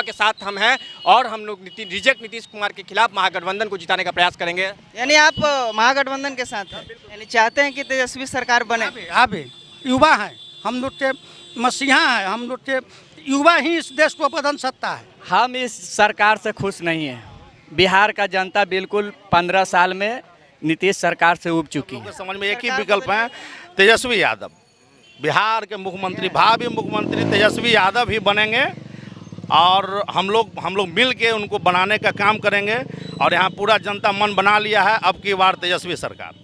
युवा के साथ हम हैं और हम लोग रिजेक्ट नीतीश कुमार के खिलाफ महागठबंधन को जिताने का प्रयास करेंगे। यानी आप महागठबंधन के साथ हैं, यानी चाहते हैं कि तेजस्वी सरकार बने। अब युवा हैं, हम लोग के मसीहा हैं, हम लोग के युवा ही इस देश को बदल सकता है। हम इस सरकार से खुश नहीं हैं। बिहार का जनता बिल्कुल 15 साल में नीतीश सरकार से उब चुकी है। समझ में एक ही विकल्प है, तेजस्वी यादव। बिहार के मुख्यमंत्री, भावी मुख्यमंत्री तेजस्वी यादव ही बनेंगे और हम लोग मिल के उनको बनाने का काम करेंगे और यहाँ पूरा जनता मन बना लिया है, अब की बार तेजस्वी सरकार।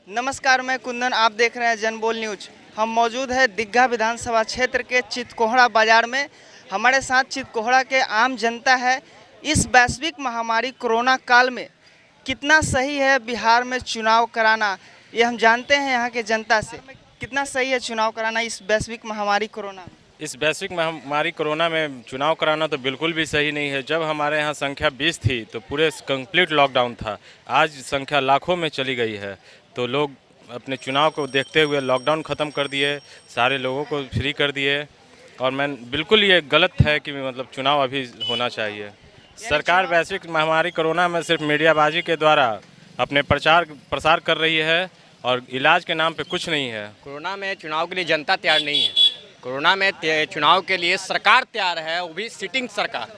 नमस्कार, मैं कुंदन, आप देख रहे हैं जनबोल न्यूज। हम मौजूद है दिग्घा विधानसभा क्षेत्र के चितकोहड़ा बाजार में। हमारे साथ चितकोहड़ा के आम जनता है। इस वैश्विक महामारी कोरोना काल में कितना सही है बिहार में चुनाव कराना, ये हम जानते हैं यहाँ के जनता से। कितना सही है चुनाव कराना इस वैश्विक महामारी कोरोना में? इस वैश्विक महामारी कोरोना में चुनाव कराना तो बिल्कुल भी सही नहीं है। जब हमारे यहाँ संख्या 20 थी तो पूरे कंप्लीट लॉकडाउन था। आज संख्या लाखों में चली गई है, तो लोग अपने चुनाव को देखते हुए लॉकडाउन ख़त्म कर दिए, सारे लोगों को फ्री कर दिए। और बिल्कुल ये गलत है कि मतलब चुनाव अभी होना चाहिए। सरकार वैश्विक महामारी कोरोना में सिर्फ मीडियाबाजी के द्वारा अपने प्रसार कर रही है और इलाज के नाम पे कुछ नहीं है। कोरोना में चुनाव के लिए जनता तैयार नहीं है। कोरोना में चुनाव के लिए सरकार तैयार है, वो भी सिटिंग सरकार।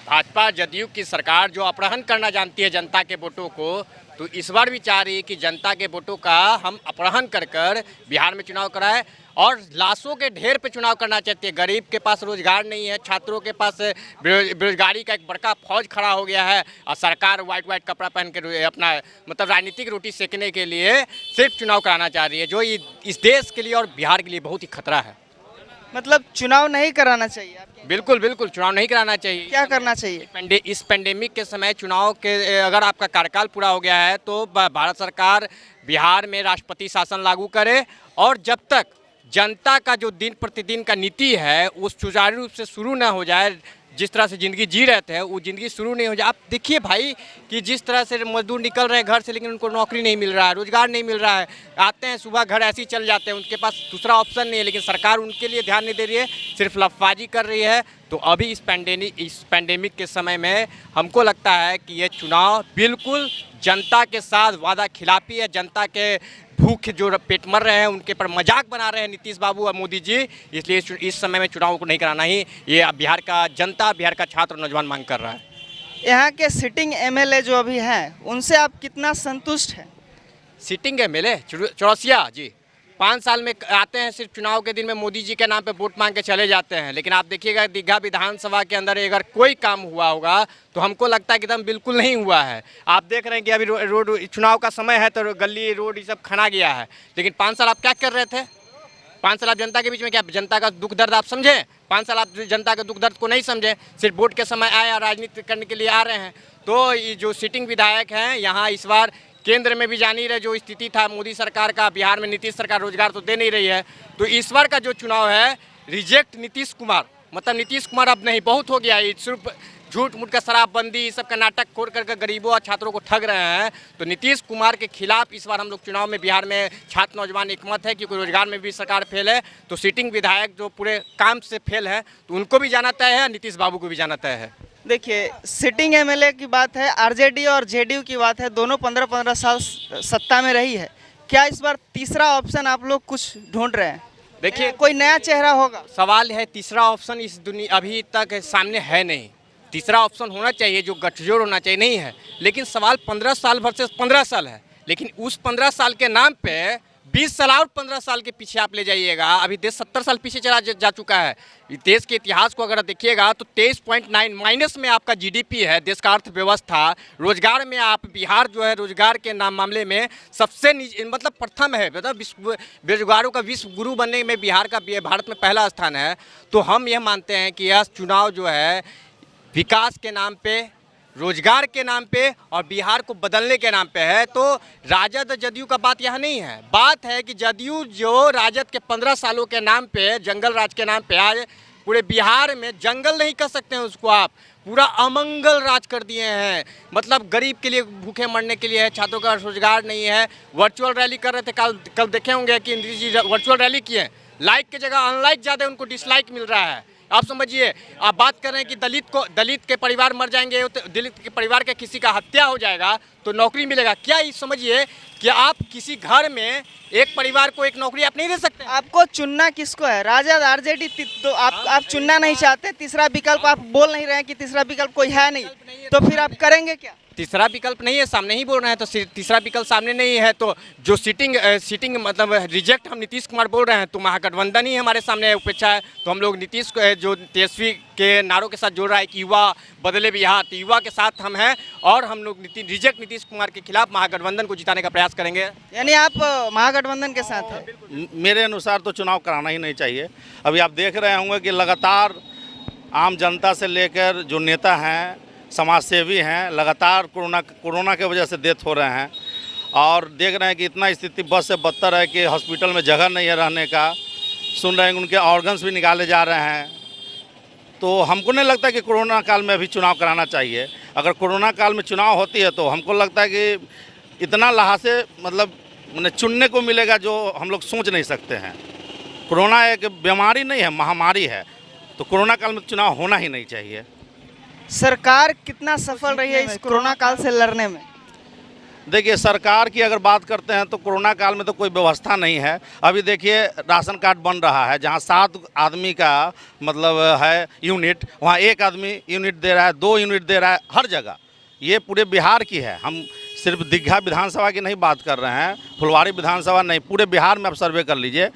भाजपा जदयू की सरकार जो अपहरण करना जानती है जनता के वोटों को, तो इस बार भी चाह रही है कि जनता के वोटों का हम अपहरण कर बिहार में चुनाव कराएं और लाशों के ढेर पे चुनाव करना चाहती है। गरीब के पास रोजगार नहीं है, छात्रों के पास बेरोजगारी का एक बड़का फौज खड़ा हो गया है और सरकार वाइट कपड़ा पहन के अपना मतलब राजनीतिक रोटी सेकने के लिए सिर्फ चुनाव कराना चाह रही है, जो इस देश के लिए और बिहार के लिए बहुत ही खतरा है। मतलब चुनाव नहीं कराना चाहिए आपके? बिल्कुल चुनाव नहीं कराना चाहिए। क्या करना चाहिए? इस पेंडेमिक के समय चुनाव के अगर आपका कार्यकाल पूरा हो गया है तो भारत सरकार बिहार में राष्ट्रपति शासन लागू करे और जब तक जनता का जो दिन प्रतिदिन का नीति है वो सुचारू रूप से शुरू ना हो जाए, जिस तरह से ज़िंदगी जी रहे थे वो ज़िंदगी शुरू नहीं हो जाए। आप देखिए भाई कि जिस तरह से मजदूर निकल रहे हैं घर से, लेकिन उनको नौकरी नहीं मिल रहा है, रोजगार नहीं मिल रहा है। आते हैं सुबह घर ऐसे ही चल जाते हैं, उनके पास दूसरा ऑप्शन नहीं है, लेकिन सरकार उनके लिए ध्यान नहीं दे रही है, सिर्फ लफबाजी कर रही है। तो अभी इस पैंडेमिक के समय में हमको लगता है कि ये चुनाव बिल्कुल जनता के साथ वादा खिलाफी है। जनता के भूख जो पेट मर रहे हैं उनके पर मजाक बना रहे हैं नीतीश बाबू और मोदी जी, इसलिए इस समय में चुनाव को नहीं कराना ही ये बिहार का जनता, बिहार का छात्र और नौजवान मांग कर रहा है। यहाँ के सिटिंग एमएलए जो अभी हैं उनसे आप कितना संतुष्ट हैं? सिटिंग एमएलए चौरसिया जी 5 साल में आते हैं, सिर्फ चुनाव के दिन में मोदी जी के नाम पे वोट मांग के चले जाते हैं। लेकिन आप देखिएगा दिग्घा विधानसभा के अंदर अगर कोई काम हुआ होगा तो हमको लगता है कि एकदम बिल्कुल नहीं हुआ है। आप देख रहे हैं कि अभी रोड चुनाव का समय है तो गली रोड ये सब खना गया है, लेकिन 5 साल आप क्या कर रहे थे? 5 साल आप जनता के बीच में क्या जनता का दुख दर्द आप समझे? 5 साल आप जनता के दुख दर्द को नहीं समझे, सिर्फ वोट के समय आए और राजनीति करने के लिए आ रहे हैं। तो ये जो सिटिंग विधायक हैं यहाँ इस बार केंद्र में भी जानी रहे जो स्थिति था मोदी सरकार का, बिहार में नीतीश सरकार रोजगार तो दे नहीं रही है। तो इस बार का जो चुनाव है रिजेक्ट नीतीश कुमार, मतलब नीतीश कुमार अब नहीं, बहुत हो गया है। सिर्फ झूठ मूठ का शराबबंदी सब का नाटक खोल करके गरीबों और छात्रों को ठग रहे हैं। तो नीतीश कुमार के खिलाफ इस बार हम लोग चुनाव में बिहार में छात्र नौजवान एकमत है, क्योंकि रोजगार में भी सरकार फेल है। तो सिटिंग विधायक जो पूरे काम से फेल है तो उनको भी जाना तय है, नीतीश बाबू को भी जाना तय है। देखिए, सिटिंग एमएलए की बात है, आरजेडी और जेडीयू की बात है, दोनों 15-15 साल सत्ता में रही है। क्या इस बार तीसरा ऑप्शन आप लोग कुछ ढूंढ रहे हैं? देखिए कोई नया चेहरा होगा? सवाल है, तीसरा ऑप्शन इस दुनिया अभी तक सामने है नहीं। तीसरा ऑप्शन होना चाहिए जो गठजोड़ होना चाहिए, नहीं है। लेकिन सवाल 15 साल वर्सेस 15 साल है, लेकिन उस 15 साल के नाम पे 20 साल और 15 साल के पीछे आप ले जाइएगा। अभी देश 70 साल पीछे चला जा चुका है। देश के इतिहास को अगर देखिएगा तो 23.9 माइनस में आपका जीडीपी है, देश का अर्थव्यवस्था। रोजगार में आप बिहार जो है रोजगार के मामले में सबसे मतलब प्रथम है, मतलब बेरोजगारों का विश्व गुरु बनने में बिहार का भारत में पहला स्थान है। तो हम यह मानते हैं कि यह चुनाव जो है विकास के नाम पे, रोजगार के नाम पे और बिहार को बदलने के नाम पे है। तो राजद जदयू का बात यहाँ नहीं है। बात है कि जदयू जो राजद के 15 सालों के नाम पे, जंगल राज के नाम पे, आज पूरे बिहार में जंगल नहीं कर सकते हैं उसको, आप पूरा अमंगल राज कर दिए हैं। मतलब गरीब के लिए भूखे मरने के लिए है, छात्रों का रोजगार नहीं है। वर्चुअल रैली कर रहे थे, कल देखे होंगे कि इंद्र जी वर्चुअल रैली किए। लाइक की जगह अनलाइक ज़्यादा उनको डिसलाइक मिल रहा है। आप समझिए, आप बात कर रहे हैं कि दलित के परिवार मर जाएंगे, तो दलित के परिवार के किसी का हत्या हो जाएगा तो नौकरी मिलेगा क्या? ये समझिए कि आप किसी घर में एक परिवार को एक नौकरी आप नहीं दे सकते। आपको चुनना किसको है? राजद, आरजेडी, तो आप चुनना नहीं चाहते। तीसरा विकल्प आप बोल नहीं रहे हैं कि तीसरा विकल्प कोई है नहीं, तो फिर आप करेंगे क्या? तीसरा विकल्प नहीं है, सामने ही बोल रहे हैं, तो तीसरा विकल्प सामने नहीं है, तो जो सीटिंग मतलब रिजेक्ट हम नीतीश कुमार बोल रहे हैं, तो महागठबंधन ही हमारे सामने उपेक्षा है। तो हम लोग नीतीश को जो तेजस्वी के नारों के साथ जोड़ रहा है कि युवा बदले बिहार, तो युवा के साथ हम हैं और हम लोग रिजेक्ट नीतीश कुमार के खिलाफ महागठबंधन को जिताने का प्रयास करेंगे। यानी आप महागठबंधन के साथ हैं? मेरे अनुसार तो चुनाव कराना ही नहीं चाहिए। अभी आप देख रहे होंगे कि लगातार आम जनता से लेकर जो नेता हैं, समाजसेवी हैं, लगातार कोरोना के वजह से डेथ हो रहे हैं और देख रहे हैं कि इतना स्थिति बद से बदतर है कि हॉस्पिटल में जगह नहीं है रहने का। सुन रहे हैं उनके ऑर्गन्स भी निकाले जा रहे हैं। तो हमको नहीं लगता कि कोरोना काल में अभी चुनाव कराना चाहिए। अगर कोरोना काल में चुनाव होती है तो हमको लगता है कि इतना लहासे मतलब चुनने को मिलेगा जो हम लोग सोच नहीं सकते हैं। कोरोना एक बीमारी नहीं है, महामारी है, तो कोरोना काल में चुनाव होना ही नहीं चाहिए। सरकार कितना सफल रही है इस कोरोना काल से लड़ने में? देखिए, सरकार की अगर बात करते हैं तो कोरोना काल में तो कोई व्यवस्था नहीं है। अभी देखिए राशन कार्ड बन रहा है, जहां 7 आदमी का मतलब है यूनिट, वहां 1 आदमी यूनिट दे रहा है, 2 यूनिट दे रहा है हर जगह। ये पूरे बिहार की है, हम सिर्फ दीघा विधानसभा की नहीं बात कर रहे हैं, फुलवारी विधानसभा नहीं, पूरे बिहार में आप सर्वे कर लीजिए।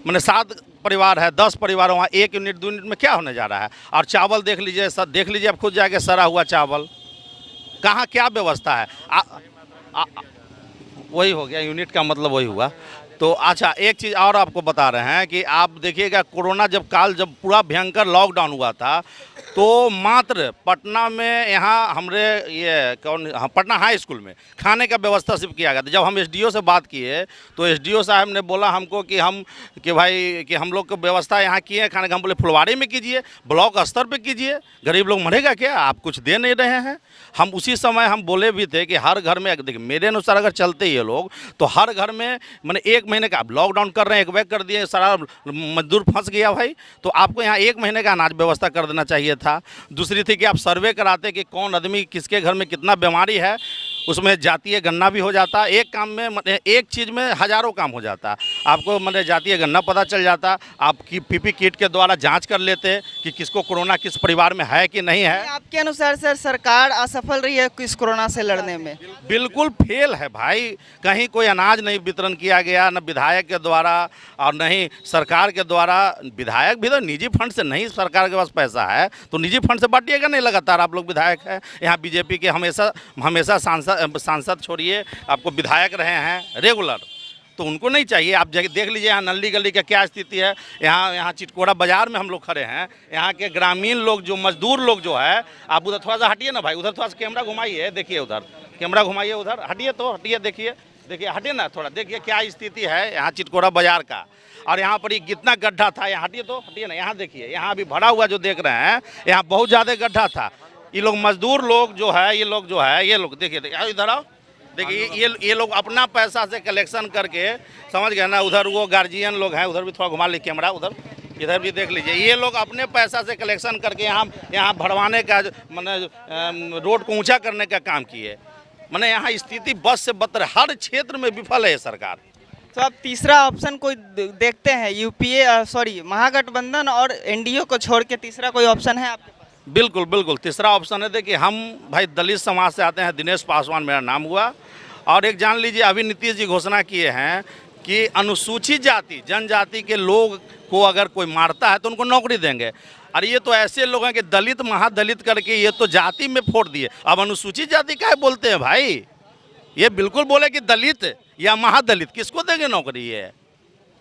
मैंने 7 परिवार है, 10 परिवार, वहाँ 1 यूनिट 2 यूनिट में क्या होने जा रहा है? और चावल देख लीजिए, सब देख लीजिए आप खुद जाके, सड़ा हुआ चावल, कहाँ क्या व्यवस्था है? वही हो गया, यूनिट का मतलब वही हुआ। तो अच्छा, एक चीज़ और आपको बता रहे हैं कि आप देखिएगा कोरोना जब पूरा भयंकर लॉकडाउन हुआ था तो मात्र पटना में यहाँ पटना हाई स्कूल में खाने का व्यवस्था सिर्फ किया गया था। जब हम एसडीओ से बात किए तो एसडीओ साहब ने बोला हमको कि हम लोग को व्यवस्था यहाँ किए हैं खाने का। हम बोले फुलवारी में कीजिए, ब्लॉक स्तर पे कीजिए, गरीब लोग मरेगा क्या? आप कुछ दे नहीं रहे हैं। हम उसी समय हम बोले भी थे कि हर घर में, देखिए मेरे अनुसार अगर चलते ये लोग तो हर घर में मैंने 1 महीने का, लॉकडाउन कर रहे हैं, 1 बैग कर दिए, सारा मजदूर फंस गया भाई, तो आपको यहाँ 1 महीने का अनाज व्यवस्था कर देना चाहिए था। दूसरी थी कि आप सर्वे कराते कि कौन आदमी किसके घर में कितना बीमारी है, उसमें जातीय गणना भी हो जाता। एक काम में एक चीज़ में हज़ारों काम हो जाता। आपको मतलब जातीय गणना पता चल जाता, आपकी पीपी किट के द्वारा जांच कर लेते कि किसको कोरोना किस परिवार में है कि नहीं है। आपके अनुसार सर सरकार असफल रही है इस कोरोना से लड़ने में? बिल्कुल फेल है भाई। कहीं कोई अनाज नहीं वितरण किया गया, न विधायक के द्वारा और न ही सरकार के द्वारा। विधायक भी तो निजी फंड से नहीं, सरकार के पास पैसा है तो निजी फंड से बांटिएगा नहीं। लगातार आप लोग विधायक हैं, यहाँ बीजेपी के हमेशा सांसद छोड़िए, आपको विधायक रहे हैं रेगुलर, तो उनको नहीं चाहिए। आप देख लीजिए यहाँ नल्ली गली का क्या स्थिति है। यहाँ चिटकोड़ा बाजार में हम लोग खड़े हैं, यहाँ के ग्रामीण लोग जो मजदूर लोग जो है, आप उधर थोड़ा सा हटिए ना भाई, उधर थोड़ा सा कैमरा घुमाइए, देखिए उधर कैमरा घुमाइए, उधर हटिए, तो हटिए, देखिए हटिए ना थोड़ा, देखिए क्या स्थिति है यहाँ चिटकोड़ा बाजार का। और यहाँ पर कितना गड्ढा था, यहाँ हटिए, तो हटिए ना, यहाँ देखिए, यहाँ अभी भरा हुआ जो देख रहे हैं, यहाँ बहुत ज़्यादा गड्ढा था। ये लोग मजदूर लोग जो है, ये लोग देखिए इधर आओ, देखिए ये लोग अपना पैसा से कलेक्शन करके, समझ गए ना, उधर वो गार्जियन लोग हैं, उधर भी थोड़ा घुमा लीजिए कैमरा, उधर इधर भी देख लीजिए, ये लोग अपने पैसा से कलेक्शन करके यहाँ भरवाने का, मैंने रोड को ऊंचा करने का काम किए। मैंने यहाँ स्थिति बस से बदतर, हर क्षेत्र में विफल है सरकार। तो आप तीसरा ऑप्शन कोई देखते हैं? महागठबंधन और एनडीए को छोड़ के तीसरा कोई ऑप्शन है आपके पास? बिल्कुल तीसरा ऑप्शन है। देखिए हम भाई दलित समाज से आते हैं, दिनेश पासवान मेरा नाम हुआ। और एक जान लीजिए, अभी नीतीश जी घोषणा किए हैं कि अनुसूचित जाति जनजाति के लोग को अगर कोई मारता है तो उनको नौकरी देंगे। और ये तो ऐसे लोग हैं कि दलित महादलित करके ये तो जाति में फोड़ दिए। अब अनुसूचित जाति क्या बोलते हैं भाई? ये बिल्कुल बोले कि दलित या महादलित, किसको देंगे नौकरी?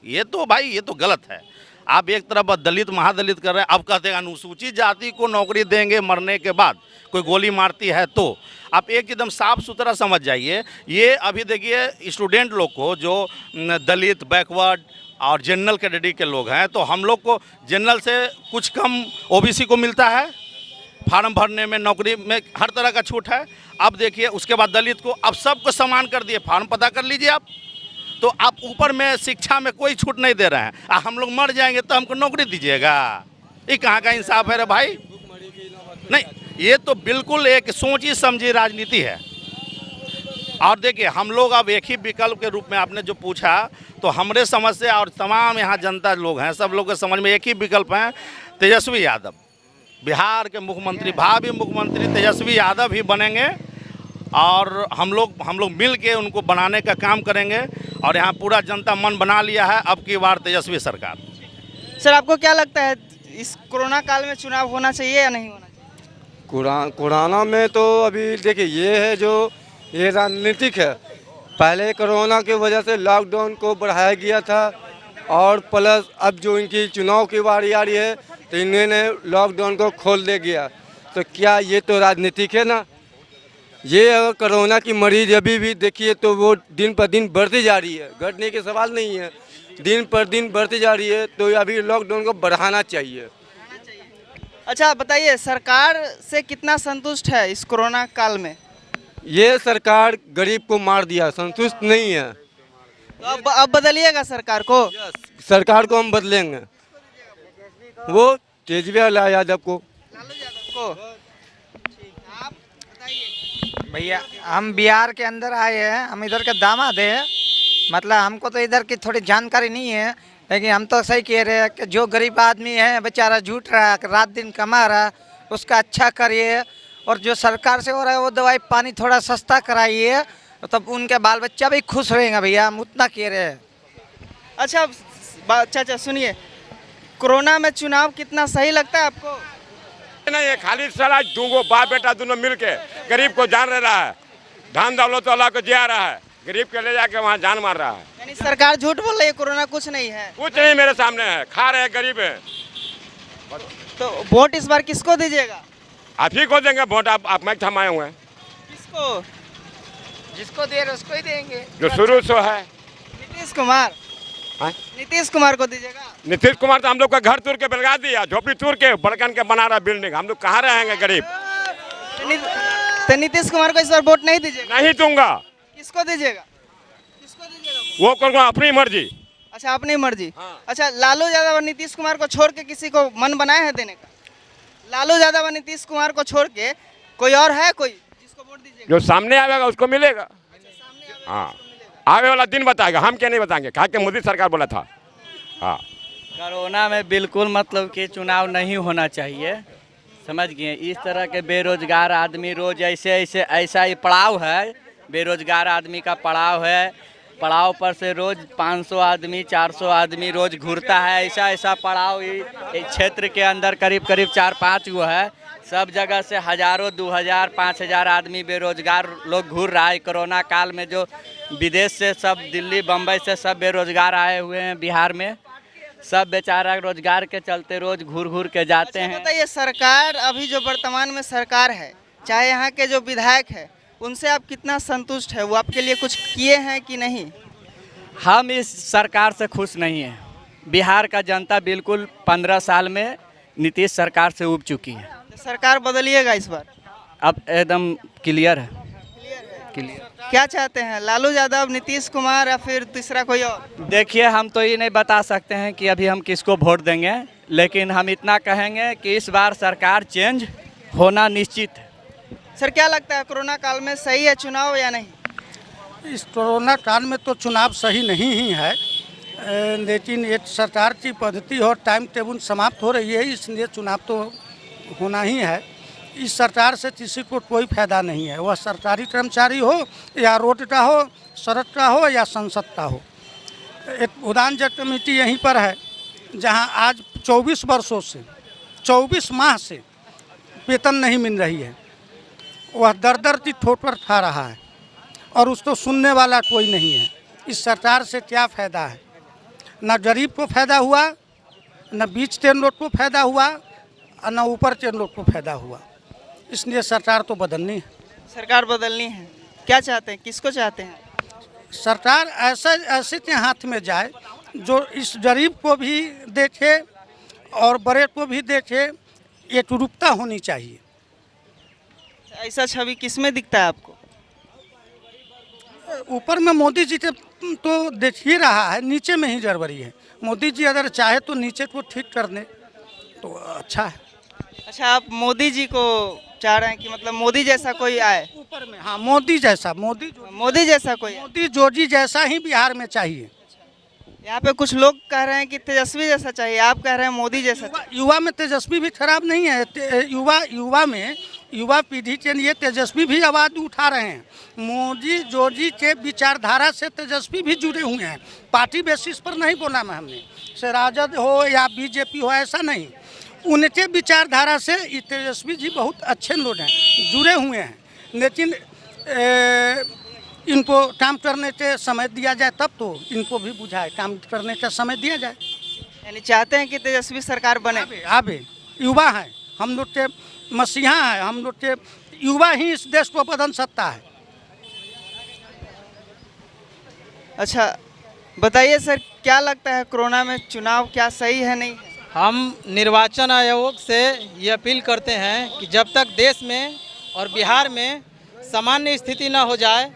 ये तो भाई ये तो गलत है। आप एक तरफ दलित महादलित कर रहे हैं, अब कहते हैं अनुसूचित जाति को नौकरी देंगे मरने के बाद, कोई गोली मारती है तो। आप एक एकदम साफ सुथरा समझ जाइए। ये अभी देखिए स्टूडेंट लोग को, जो दलित, बैकवर्ड और जनरल कैटेगरी के लोग हैं, तो हम लोग को जनरल से कुछ कम ओबीसी को मिलता है, फार्म भरने में, नौकरी में हर तरह का छूट है। अब देखिए उसके बाद दलित को अब सबको समान कर दिए। फार्म पता कर लीजिए आप, तो आप ऊपर में शिक्षा में कोई छूट नहीं दे रहे हैं। हम लोग मर जाएंगे तो हमको नौकरी दीजिएगा, ये कहाँ का इंसाफ है रे भाई? नहीं, ये तो बिल्कुल एक सोची समझी राजनीति है। और देखिए, हम लोग अब एक ही विकल्प के रूप में, आपने जो पूछा, तो हमारे समझ से और तमाम यहाँ जनता लोग हैं, सब लोग के समझ में एक ही विकल्प है, तेजस्वी यादव। बिहार के मुख्यमंत्री, भावी मुख्यमंत्री तेजस्वी यादव ही बनेंगे और हम लोग मिल के उनको बनाने का काम करेंगे। और यहाँ पूरा जनता मन बना लिया है, अब की बार तेजस्वी सरकार। सर, आपको क्या लगता है इस कोरोना काल में चुनाव होना चाहिए या नहीं होना चाहिए? कोरोना में तो अभी देखिए, ये है जो ये राजनीतिक है। पहले कोरोना की वजह से लॉकडाउन को बढ़ाया गया था और प्लस अब जो इनकी चुनाव की बारी आ रही है तो इन्होंने लॉकडाउन को खोल दे गया। तो क्या ये तो राजनीतिक है ना? ये अगर कोरोना की मरीज अभी भी देखिए तो वो दिन पर दिन बढ़ती जा रही है, घटने के सवाल नहीं है, दिन पर दिन बढ़ती जा रही है। तो अभी लॉकडाउन को बढ़ाना चाहिए। अच्छा, बताइए, सरकार से कितना संतुष्ट है इस कोरोना काल में? ये सरकार गरीब को मार दिया, संतुष्ट नहीं है। तो अब बदलिएगा सरकार को? सरकार को हम बदलेंगे, वो तेजस्वी लाल यादव को। भैया, हम बिहार के अंदर आए हैं, हम इधर के दामाद हैं। मतलब हमको तो इधर की थोड़ी जानकारी नहीं है, लेकिन हम तो सही कह रहे हैं कि जो गरीब आदमी है बेचारा झूठ रहा है, रात दिन कमा रहा है, उसका अच्छा करिए। और जो सरकार से हो रहा है वो दवाई पानी थोड़ा सस्ता कराइए, तब उनके बाल बच्चा भी खुश रहेंगे। भैया, हम उतना कह रहे हैं। अच्छा चाचा, सुनिए, कोरोना में चुनाव कितना सही लगता है आपको? नहीं, ये खाली साला दूगो बाप बेटा दोनों मिल के गरीब को जान ले रहा है, धन दौलत वाला को जिया रहा है, गरीब के ले जाके वहाँ जान मार रहा है। यानी सरकार झूठ बोल रही है, कोरोना कुछ नहीं है? कुछ नहीं मेरे सामने है, खा रहे हैं, गरीब है। तो वोट इस बार किसको दीजिएगा? आप ही को देंगे वोट, आप मैं थमाए हुए हैं। किसको? जिसको दे रहे उसको ही देंगे, जो शुरू से है। नीतीश कुमार? नीतीश कुमार को दीजिएगा? नीतीश कुमार तो हम लोग का घर तोड़ के बेलगा दिया, झोपड़ी तोड़ के बड़कन के बना रहा बिल्डिंग, हम लोग कहाँ रहेंगे गरीब? तो नीतीश कुमार को इस बार वोट नहीं दीजिएगा? नहीं दूंगा। किसको दीजिएगा? किसको दीजिएगा? वो करूँगा अपनी मर्जी। अच्छा, अपनी मर्जी। अच्छा, लालू यादव और नीतीश कुमार को छोड़ के किसी को मन बनाया है देने का? लालू यादव और नीतीश कुमार को छोड़ के कोई और है कोई जिसको वोट दीजिएगा? जो सामने आएगा उसको मिलेगा। हाँ, आगे वाला दिन बताएगा, हम क्या नहीं बताएंगे, कहा कि मोदी सरकार बोला था। हाँ, कोरोना में बिल्कुल मतलब कि चुनाव नहीं होना चाहिए, समझ गए। इस तरह के बेरोजगार आदमी रोज ऐसा ही पड़ाव है, बेरोजगार आदमी का पड़ाव है। पड़ाव पर से रोज 500 आदमी 400 आदमी रोज घूरता है। ऐसा पड़ाव क्षेत्र के अंदर करीब 4-5 गो है। सब जगह से हजारों 2000 5000 आदमी बेरोजगार लोग घूर रहा है। कोरोना काल में जो विदेश से सब दिल्ली बम्बई से सब बेरोजगार आए हुए हैं बिहार में, सब बेचारा रोजगार के चलते रोज घूर के जाते हैं। बताइए, सरकार अभी जो वर्तमान में सरकार है, चाहे यहाँ के जो विधायक है, उनसे आप कितना संतुष्ट है? वो आपके लिए कुछ किए हैं कि नहीं? हम इस सरकार से खुश नहीं हैं। बिहार का जनता बिल्कुल 15 साल में नीतीश सरकार से उब चुकी है। तो सरकार बदलिएगा इस बार? अब एकदम क्लियर है। क्लियर। क्या चाहते हैं, लालू यादव, नीतीश कुमार या फिर तीसरा कोई और? देखिए, हम तो ये नहीं बता सकते हैं कि अभी हम किसको वोट देंगे, लेकिन हम इतना कहेंगे कि इस बार सरकार चेंज होना निश्चित है। सर, क्या लगता है कोरोना काल में सही है चुनाव या नहीं? इस कोरोना काल में तो चुनाव सही नहीं ही है, लेकिन ये सरकार की पद्धति और टाइम टेबल समाप्त हो रही है, इसलिए चुनाव तो होना ही है। इस सरकार से किसी को कोई फायदा नहीं है, वह सरकारी कर्मचारी हो या रोड का हो, सड़क का हो या संसद का हो। एक उड़ान जेट कमेटी यहीं पर है, जहां आज 24 वर्षों से 24 माह से वेतन नहीं मिल रही है। वह दर की ठोकर खा रहा है और उसको सुनने वाला कोई नहीं है। इस सरकार से क्या फ़ायदा है? न गरीब को फ़ायदा हुआ, न बीच के लोग को फ़ायदा हुआ और न ऊपर के लोग को फ़ायदा हुआ। इसलिए सरकार तो बदलनी है। सरकार बदलनी है। क्या चाहते हैं, किसको चाहते हैं? सरकार ऐसे के हाथ में जाए जो इस गरीब को भी देखे और बड़े को भी देखे। एकरूपता होनी चाहिए। ऐसा छवि किस में दिखता है आपको? ऊपर में मोदी जी के तो देख ही रहा है, नीचे में ही गड़बड़ी है। मोदी जी अगर चाहे तो नीचे को ठीक कर दे तो अच्छा है। अच्छा, आप मोदी जी को चाह रहे हैं कि मतलब मोदी जैसा कोई आए? ऊपर में हाँ, मोदी जैसा, मोदी जैसा कोई आए। मोदी जोजी जैसा ही बिहार में चाहिए। यहाँ पे कुछ लोग कह रहे हैं कि तेजस्वी जैसा चाहिए, आप कह रहे हैं मोदी जैसा चाहिए। युवा में तेजस्वी भी खराब नहीं है। युवा पीढ़ी के लिए तेजस्वी भी आवाज़ उठा रहे हैं। मोदी जोजी के विचारधारा से तेजस्वी भी जुड़े हुए हैं। पार्टी बेसिस पर नहीं बोला मैं हमने, से राजद हो या बीजेपी हो, ऐसा नहीं। उनके विचारधारा से तेजस्वी जी बहुत अच्छे लोग हैं, जुड़े हुए हैं। लेकिन इनको काम करने के समय दिया जाए तब तो इनको भी बुझाए, काम करने का समय दिया जाए। यानी चाहते हैं कि तेजस्वी सरकार बने। आबे युवा हैं, हम लोग के मसीहा है, हम लोग के युवा ही इस देश को बदल सकता है। अच्छा बताइए सर, क्या लगता है कोरोना में चुनाव क्या सही है नहीं है? हम निर्वाचन आयोग से ये अपील करते हैं कि जब तक देश में और बिहार में सामान्य स्थिति न हो जाए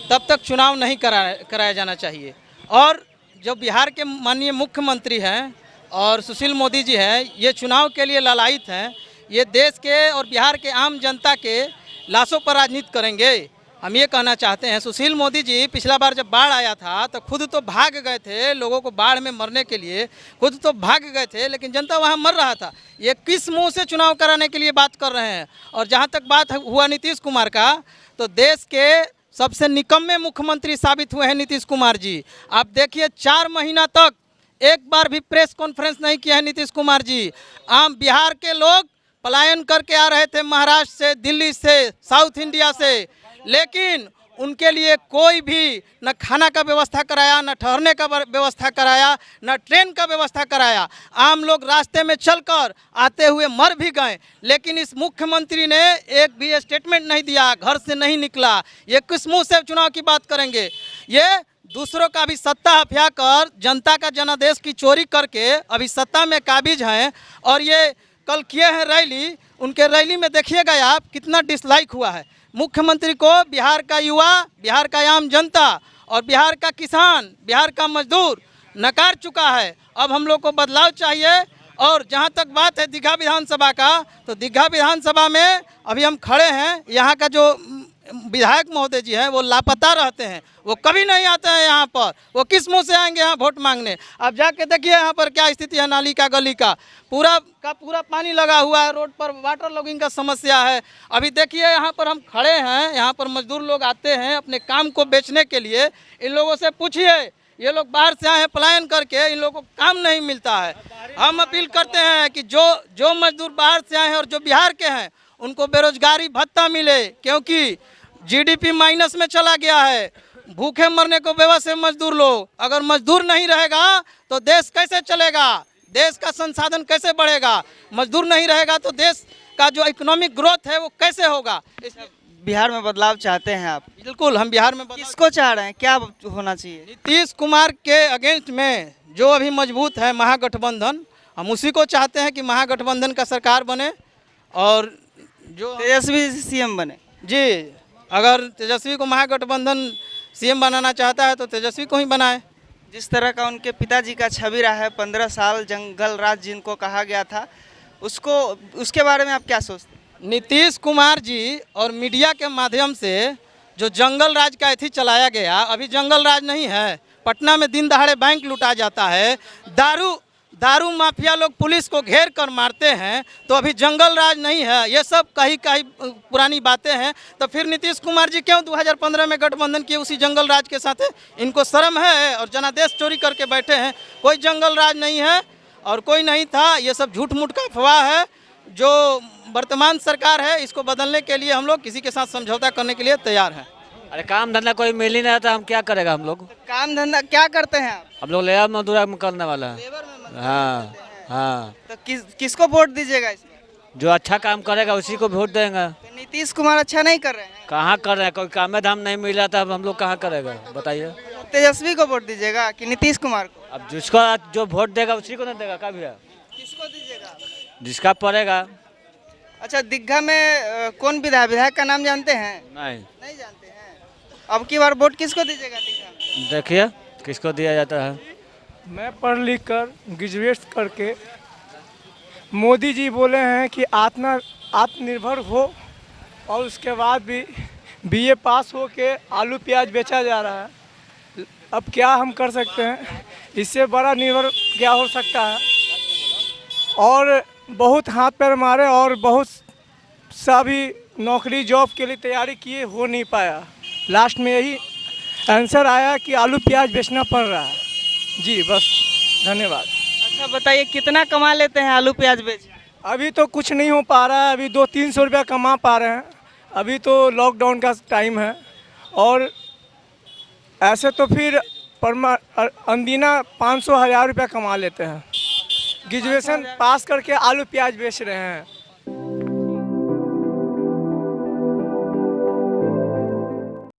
तब तक चुनाव नहीं कराया जाना चाहिए। और जो बिहार के माननीय मुख्यमंत्री हैं और सुशील मोदी जी हैं, ये चुनाव के लिए लालायित हैं। ये देश के और बिहार के आम जनता के लाशों पर राजनीति करेंगे। हम ये कहना चाहते हैं, सुशील मोदी जी पिछला बार जब बाढ़ आया था तो खुद तो भाग गए थे, लोगों को बाढ़ में मरने के लिए खुद तो भाग गए थे, लेकिन जनता वहाँ मर रहा था। ये किस मुंह से चुनाव कराने के लिए बात कर रहे हैं? और जहाँ तक बात हुआ नीतीश कुमार का, तो देश के सबसे निकम्मे मुख्यमंत्री साबित हुए हैं नीतीश कुमार जी। आप देखिए 4 महीना तक एक बार भी प्रेस कॉन्फ्रेंस नहीं किया है नीतीश कुमार जी। आम बिहार के लोग पलायन करके आ रहे थे महाराष्ट्र से, दिल्ली से, साउथ इंडिया से, लेकिन उनके लिए कोई भी न खाना का व्यवस्था कराया, न ठहरने का व्यवस्था कराया, न ट्रेन का व्यवस्था कराया। आम लोग रास्ते में चलकर आते हुए मर भी गए, लेकिन इस मुख्यमंत्री ने एक भी स्टेटमेंट नहीं दिया, घर से नहीं निकला। ये किस मुंह से चुनाव की बात करेंगे? ये दूसरों का भी सत्ता हथिया कर, जनता का जनादेश की चोरी करके अभी सत्ता में काबिज हैं। और ये कल किए हैं रैली, उनके रैली में देखिएगा आप कितना डिसलाइक हुआ है। मुख्यमंत्री को बिहार का युवा, बिहार का आम जनता और बिहार का किसान, बिहार का मजदूर नकार चुका है। अब हम लोग को बदलाव चाहिए। और जहां तक बात है दीघा विधानसभा का, तो दीघा विधानसभा में अभी हम खड़े हैं। यहाँ का जो विधायक महोदय जी हैं वो लापता रहते हैं, वो कभी नहीं आते हैं यहाँ पर। वो किस मुंह से आएंगे यहाँ वोट मांगने? अब जाके देखिए यहाँ पर क्या स्थिति है, नाली का, गली का पूरा पानी लगा हुआ है, रोड पर वाटर लॉगिंग का समस्या है। अभी देखिए यहाँ पर हम खड़े हैं, यहाँ पर मजदूर लोग आते हैं अपने काम को बेचने के लिए। इन लोगों से पूछिए, ये लोग बाहर से आए हैं पलायन करके, इन लोगों को काम नहीं मिलता है। हम अपील करते हैं कि जो मजदूर बाहर से आए हैं और जो बिहार के हैं उनको बेरोजगारी भत्ता मिले, क्योंकि जीडीपी माइनस में चला गया है। भूखे मरने को बेबस है मजदूर लोग। अगर मजदूर नहीं रहेगा तो देश कैसे चलेगा? देश का संसाधन कैसे बढ़ेगा? मजदूर नहीं रहेगा तो देश का जो इकोनॉमिक ग्रोथ है वो कैसे होगा? बिहार में बदलाव चाहते हैं आप? बिल्कुल, हम बिहार में किसको चाह रहे हैं, क्या होना चाहिए? नीतीश कुमार के अगेंस्ट में जो अभी मजबूत है महागठबंधन, हम उसी को चाहते हैं कि महागठबंधन का सरकार बने और जो तेजस्वी सीएम बने। जी, अगर तेजस्वी को महागठबंधन सीएम बनाना चाहता है तो तेजस्वी को ही बनाए। जिस तरह का उनके पिताजी का छवि रहा है, 15 साल जंगल राज जिनको कहा गया था, उसके बारे में आप क्या सोचते हैं? नीतीश कुमार जी और मीडिया के माध्यम से जो जंगल राज का एथी चलाया गया, अभी जंगल राज नहीं है। पटना में दिन दहाड़े बैंक लूटा जाता है, दारू माफिया लोग पुलिस को घेर कर मारते हैं, तो अभी जंगल राज नहीं है। ये सब कहीं पुरानी बातें हैं। तो फिर नीतीश कुमार जी क्यों 2015 में गठबंधन किए उसी जंगल राज के साथ? इनको शर्म है और जनादेश चोरी करके बैठे हैं। कोई जंगल राज नहीं है और कोई नहीं था। ये सब झूठ मूठ का अफवाह है। जो वर्तमान सरकार है इसको बदलने के लिए हम लोग किसी के साथ समझौता करने के लिए तैयार हैं। अरे काम धंधा कोई मिल ही नहीं रहा, हम क्या करेगा? हम लोग काम धंधा क्या करते हैं आप? हम लोग लेबर मजदूर करने वाला है। हाँ हाँ। तो किसको वोट दीजिएगा इसमें? जो अच्छा काम करेगा उसी को वोट देंगे। तो नीतीश कुमार अच्छा नहीं कर रहे हैं? कहाँ कर रहे हैं? कोई काम धाम नहीं मिल रहा था, हम लोग कहाँ करेगा बताइए? तेजस्वी को वोट दीजिएगा कि नीतीश कुमार को? अब जिसको जो वोट देगा उसी को ना देगा। क्या भैया? किसको दीजिएगा? जिसका पड़ेगा। अच्छा, दीघा में कौन विधायक का नाम जानते हैं? नहीं जानते हैं। अब की बार वोट किसको दीजिएगा दीघा में? देखिए किसको दिया जाता है। मैं पढ़ लिख कर ग्रेजुएट करके मोदी जी बोले हैं कि आत्मनिर्भर हो, और उसके बाद भी बीए पास हो के आलू प्याज बेचा जा रहा है। अब क्या हम कर सकते हैं, इससे बड़ा निर्भर क्या हो सकता है। और बहुत हाथ पैर मारे और बहुत सा भी नौकरी जॉब के लिए तैयारी किए, हो नहीं पाया। लास्ट में यही आंसर आया कि आलू प्याज बेचना पड़ रहा है। जी बस, धन्यवाद। अच्छा बताइए, कितना कमा लेते हैं आलू प्याज बेच? अभी तो कुछ नहीं हो पा रहा है, अभी 200-300 रुपया कमा पा रहे हैं। अभी तो लॉकडाउन का टाइम है, और ऐसे तो फिर अंदीना 500-1000 रुपया कमा लेते हैं। ग्रेजुएशन पास करके आलू प्याज बेच रहे हैं।